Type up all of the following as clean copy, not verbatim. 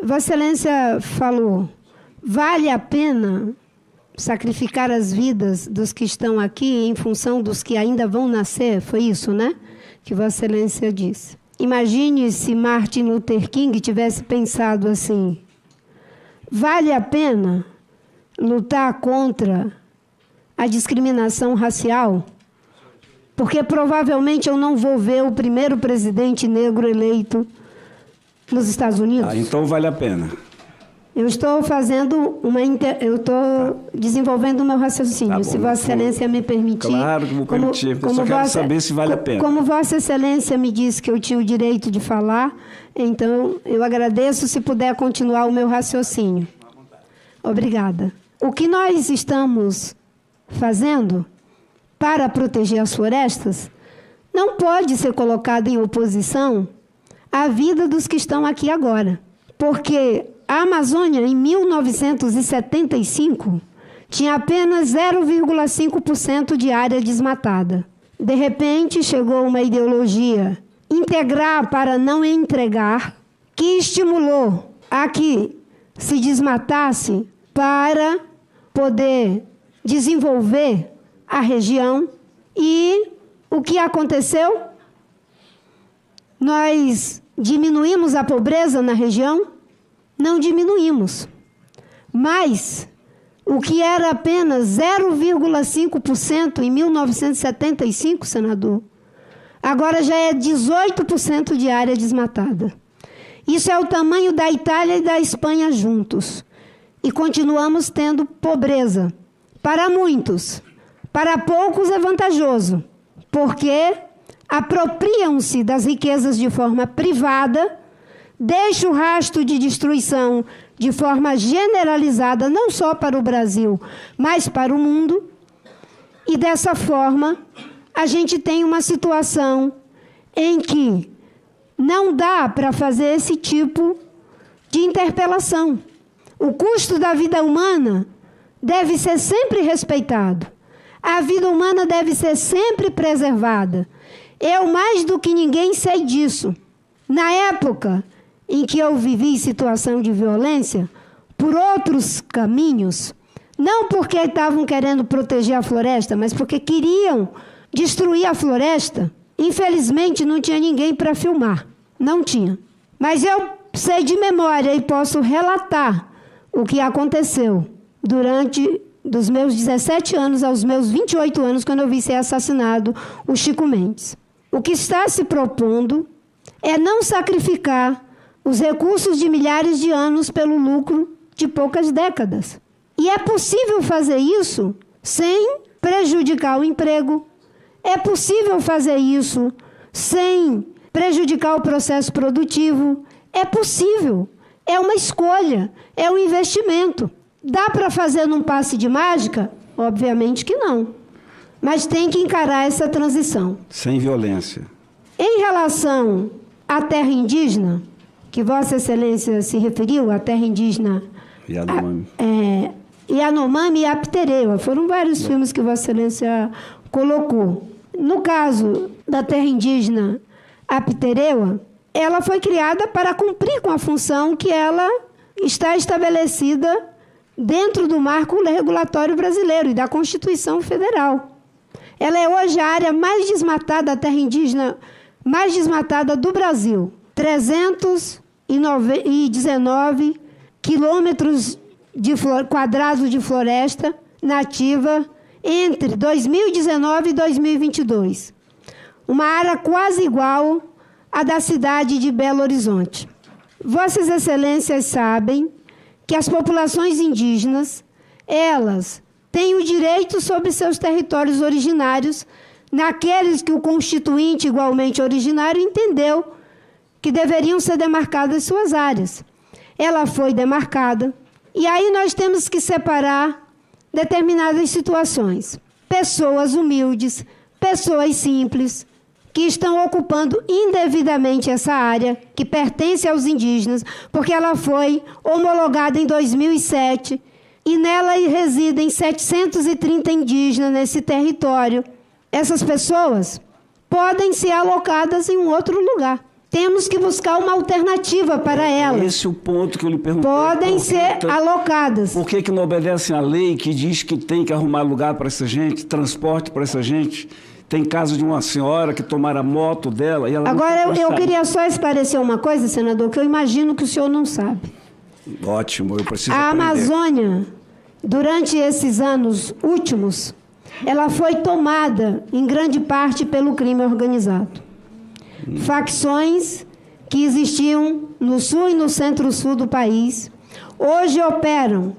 Vossa Excelência falou, vale a pena sacrificar as vidas dos que estão aqui em função dos que ainda vão nascer? Foi isso, né? Que Vossa Excelência disse. Imagine se Martin Luther King tivesse pensado assim, vale a pena lutar contra a discriminação racial? Porque provavelmente eu não vou ver o primeiro presidente negro eleito nos Estados Unidos. Então vale a pena. Eu estou desenvolvendo o meu raciocínio, se Vossa Excelência me permitir. Claro que vou permitir, eu só quero saber se vale a pena. Como Vossa Excelência me disse que eu tinha o direito de falar, então eu agradeço se puder continuar o meu raciocínio. Obrigada. O que nós estamos fazendo para proteger as florestas não pode ser colocado em oposição à vida dos que estão aqui agora. Porque a Amazônia, em 1975, tinha apenas 0,5% de área desmatada. De repente, chegou uma ideologia integrar para não entregar, que estimulou a que se desmatasse para poder desenvolver a região. E o que aconteceu? Nós diminuímos a pobreza na região? Não diminuímos. Mas o que era apenas 0,5% em 1975, senador, agora já é 18% de área desmatada. Isso é o tamanho da Itália e da Espanha juntos. E continuamos tendo pobreza. Para muitos, para poucos é vantajoso, porque apropriam-se das riquezas de forma privada, deixam o rastro de destruição de forma generalizada, não só para o Brasil, mas para o mundo. E dessa forma, a gente tem uma situação em que não dá para fazer esse tipo de interpelação. O custo da vida humana deve ser sempre respeitado. A vida humana deve ser sempre preservada. Eu, mais do que ninguém, sei disso. Na época em que eu vivi situação de violência, por outros caminhos, não porque estavam querendo proteger a floresta, mas porque queriam destruir a floresta, infelizmente não tinha ninguém para filmar. Não tinha. Mas eu sei de memória e posso relatar o que aconteceu durante dos meus 17 anos aos meus 28 anos, quando eu vi ser assassinado o Chico Mendes. O que está se propondo é não sacrificar os recursos de milhares de anos pelo lucro de poucas décadas. E é possível fazer isso sem prejudicar o emprego. É possível fazer isso sem prejudicar o processo produtivo. É possível. É uma escolha. É um investimento. Dá para fazer num passe de mágica? Obviamente que não. Mas tem que encarar essa transição. Sem violência. Em relação à terra indígena, que Vossa Excelência se referiu, a terra indígena Yanomami. Yanomami e Apitereua. Foram vários filmes que Vossa Excelência colocou. No caso da terra indígena Apitereua, ela foi criada para cumprir com a função que ela está estabelecida dentro do marco regulatório brasileiro e da Constituição Federal. Ela é hoje a área mais desmatada, a terra indígena mais desmatada do Brasil. 319 quilômetros quadrados de floresta nativa entre 2019 e 2022. Uma área quase igual à da cidade de Belo Horizonte. Vossas Excelências sabem que as populações indígenas, elas têm o direito sobre seus territórios originários, naqueles que o Constituinte, igualmente originário, entendeu que deveriam ser demarcadas suas áreas. Ela foi demarcada. E aí nós temos que separar determinadas situações. Pessoas humildes, pessoas simples, que estão ocupando indevidamente essa área, que pertence aos indígenas, porque ela foi homologada em 2007, e nela residem 730 indígenas nesse território. Essas pessoas podem ser alocadas em um outro lugar. temos que buscar uma alternativa para elas. Esse é o ponto que eu lhe perguntei. Podem ser alocadas. Por que não obedecem à lei que diz que tem que arrumar lugar para essa gente, transporte para essa gente? Tem caso de uma senhora que tomaram a moto dela e ela... Agora, eu queria só esclarecer uma coisa, senador, que eu imagino que o senhor não sabe. Ótimo, eu preciso aprender. A Amazônia, durante esses anos últimos, ela foi tomada, em grande parte, pelo crime organizado. Facções que existiam no sul e no centro-sul do país, hoje operam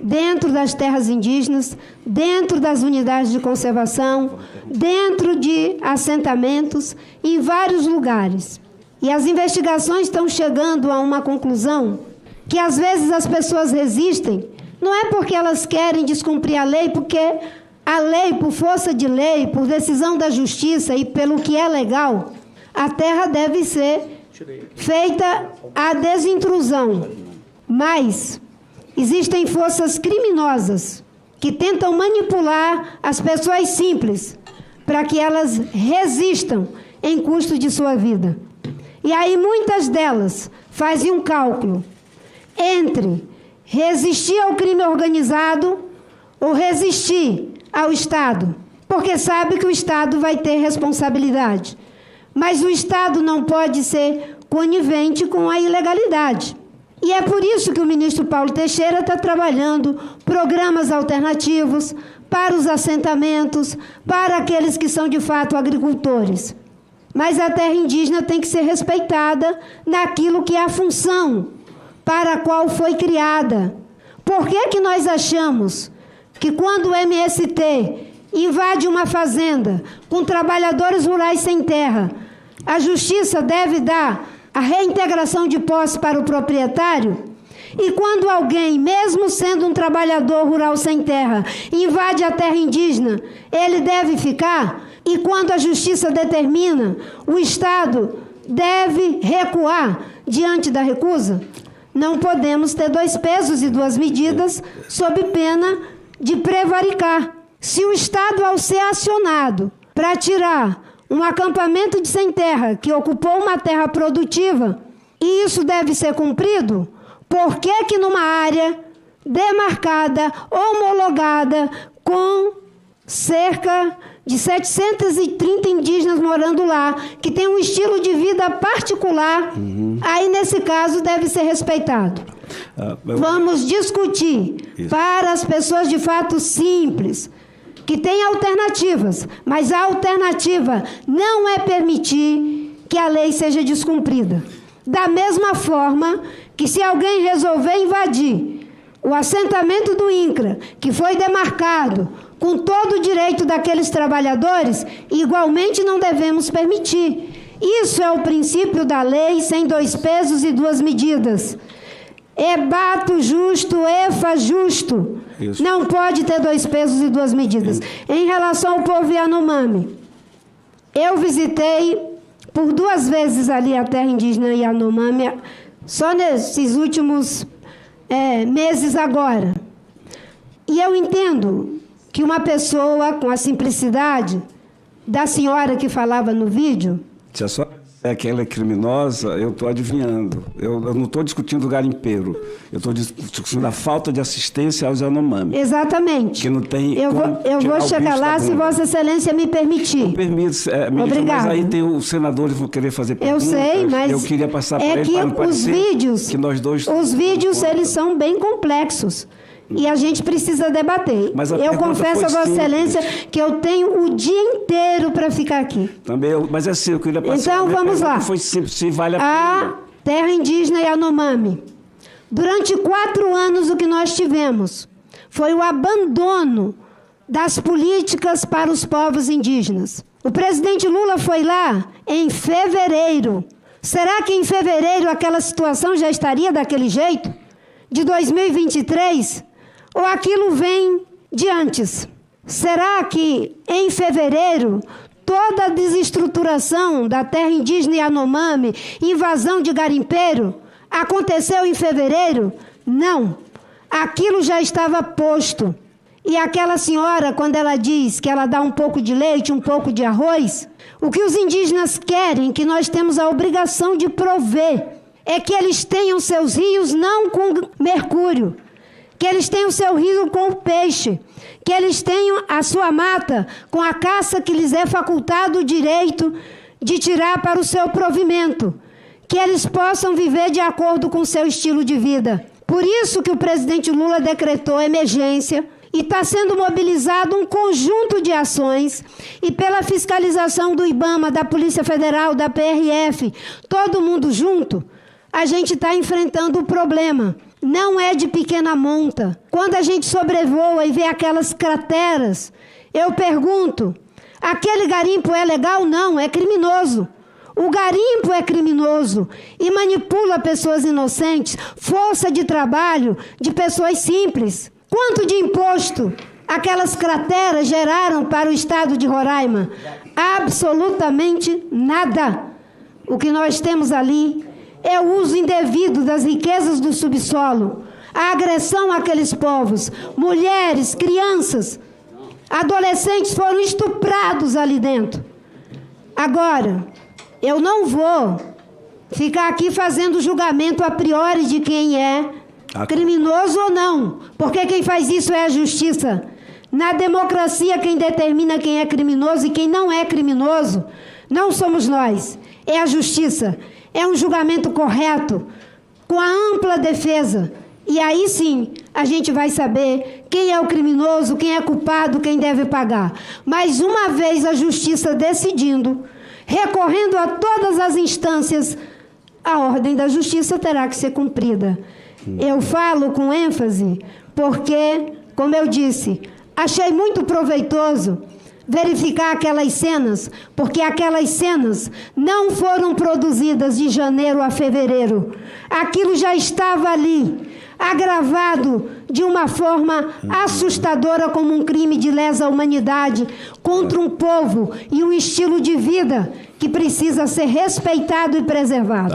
dentro das terras indígenas, dentro das unidades de conservação, dentro de assentamentos, em vários lugares. E as investigações estão chegando a uma conclusão que às vezes as pessoas resistem, não é porque elas querem descumprir a lei, porque a lei, por força de lei, por decisão da justiça e pelo que é legal, a terra deve ser feita a desintrusão. Mas existem forças criminosas que tentam manipular as pessoas simples para que elas resistam em custo de sua vida. E aí muitas delas fazem um cálculo entre resistir ao crime organizado ou resistir ao Estado, porque sabe que o Estado vai ter responsabilidade. Mas o Estado não pode ser conivente com a ilegalidade. E é por isso que o ministro Paulo Teixeira está trabalhando programas alternativos para os assentamentos, para aqueles que são de fato agricultores. Mas a terra indígena tem que ser respeitada naquilo que é a função para a qual foi criada. Por que nós achamos que quando o MST invade uma fazenda com trabalhadores rurais sem terra, a justiça deve dar a reintegração de posse para o proprietário? E quando alguém, mesmo sendo um trabalhador rural sem terra, invade a terra indígena, ele deve ficar? E quando a justiça determina, o Estado deve recuar diante da recusa? Não podemos ter dois pesos e duas medidas sob pena de prevaricar. Se o Estado, ao ser acionado para tirar um acampamento de sem terra que ocupou uma terra produtiva, e isso deve ser cumprido, por que numa área demarcada, homologada, com cerca de 730 indígenas morando lá, que tem um estilo de vida particular, aí nesse caso deve ser respeitado. Vamos discutir para as pessoas de fato simples, que têm alternativas, mas a alternativa não é permitir que a lei seja descumprida. Da mesma forma que se alguém resolver invadir o assentamento do INCRA, que foi demarcado com todo o direito daqueles trabalhadores, igualmente não devemos permitir. Isso é o princípio da lei, sem dois pesos e duas medidas. Ebato justo, efa justo. Isso. Não pode ter dois pesos e duas medidas. Em relação ao povo Yanomami, eu visitei por 2 vezes ali a terra indígena Yanomami, só nesses últimos meses agora. E eu entendo que uma pessoa com a simplicidade da senhora que falava no vídeo... Se a senhora é que ela é criminosa, eu estou adivinhando. Eu não estou discutindo o garimpeiro. Eu estou discutindo a falta de assistência aos Yanomami. Exatamente. Que não tem... Eu vou chegar lá, se Vossa Excelência me permitir. Eu permito, obrigada. Mas aí tem os senadores que vão querer fazer perguntas. Eu sei, mas... Eu queria passar para ele, para não parecer que nós dois... Os vídeos, eles são bem complexos. E a gente precisa debater. Eu confesso a Vossa Excelência que eu tenho o dia inteiro para ficar aqui. Também, mas é assim, eu queria passar... Então, vamos lá. Foi simples, se vale a pena. A terra indígena Yanomami. Durante 4 anos, o que nós tivemos foi o abandono das políticas para os povos indígenas. O presidente Lula foi lá em fevereiro. Será que em fevereiro aquela situação já estaria daquele jeito? De 2023? Ou aquilo vem de antes? Será que em fevereiro toda a desestruturação da terra indígena Yanomami, invasão de garimpeiro, aconteceu em fevereiro? Não. Aquilo já estava posto. E aquela senhora, quando ela diz que ela dá um pouco de leite, um pouco de arroz, o que os indígenas querem, que nós temos a obrigação de prover, é que eles tenham seus rios não com mercúrio, que eles tenham seu rio com o peixe, que eles tenham a sua mata com a caça que lhes é facultado o direito de tirar para o seu provimento, que eles possam viver de acordo com o seu estilo de vida. Por isso que o presidente Lula decretou emergência e está sendo mobilizado um conjunto de ações e pela fiscalização do IBAMA, da Polícia Federal, da PRF, todo mundo junto, a gente está enfrentando o problema. Não é de pequena monta. Quando a gente sobrevoa e vê aquelas crateras, eu pergunto, aquele garimpo é legal? Não, é criminoso. O garimpo é criminoso e manipula pessoas inocentes, força de trabalho de pessoas simples. Quanto de imposto aquelas crateras geraram para o estado de Roraima? Absolutamente nada. O que nós temos ali é o uso indevido das riquezas do subsolo, a agressão àqueles povos, mulheres, crianças, adolescentes foram estuprados ali dentro. Agora, eu não vou ficar aqui fazendo julgamento a priori de quem é criminoso ou não, porque quem faz isso é a justiça. Na democracia, quem determina quem é criminoso e quem não é criminoso não somos nós, é a justiça. É um julgamento correto, com a ampla defesa. E aí sim, a gente vai saber quem é o criminoso, quem é culpado, quem deve pagar. Mas uma vez a justiça decidindo, recorrendo a todas as instâncias, a ordem da justiça terá que ser cumprida. Eu falo com ênfase porque, como eu disse, achei muito proveitoso verificar aquelas cenas, porque aquelas cenas não foram produzidas de janeiro a fevereiro. Aquilo já estava ali, agravado de uma forma assustadora como um crime de lesa humanidade contra um povo e um estilo de vida que precisa ser respeitado e preservado.